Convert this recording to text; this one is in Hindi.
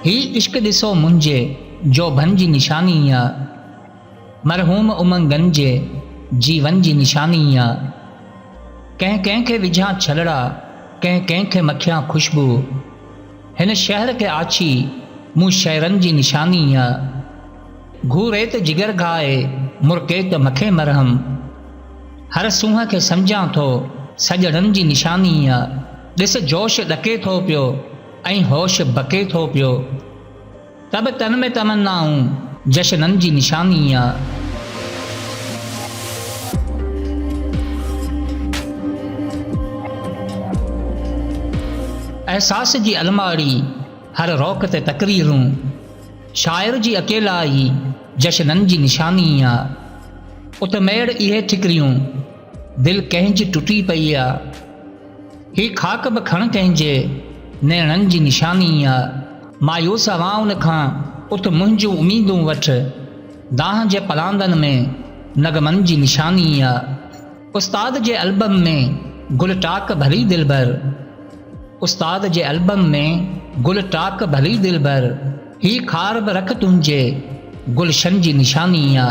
ही इश्क ॾिसो मुंहिंजे जो भन जी निशानी आ, मरहूम उमंगन जे जीवन जी निशानी आ। कंहिं कंहिंखे विझां छलड़ा, कंहिं कंहिंखे मखियां खुशबू, हिन शहर खे आछी मूं शहरनि जी निशानी आ। घूरे त जिगर घाए मुर्के त मखे मरहम, हर सूंहं खे सम्झां थो सॼणनि जी निशानी आ। ॾिस जोश ॾके थो पियो ऐं होश बके थो पियो, तब तन में तमन्नाऊं जशननि जी निशानी आ। एहसास जी अलमारी हर रोक ते तकरीरूं, शाइर जी अकेलाई जशननि जी निशानी आ। उत मेड़ इहे ठिकरियूं दिल कंहिंजी टुटी पई आ, ही खाक बि खण कंहिंजे नेणनि जी निशानी आ। मायूस हवाउनि खां उत मुंहिंजूं उमीदूं वठि, दाह जे पलांदनि में नगमनि जी निशानी आ। उस्ताद जे एल्बम में गुल टाक भली दिलबर, उस्ताद जे एल्बम में गुल टाक भली दिलबर, ही खार बि रख तुंहिंजे गुलशन जी निशानी आ।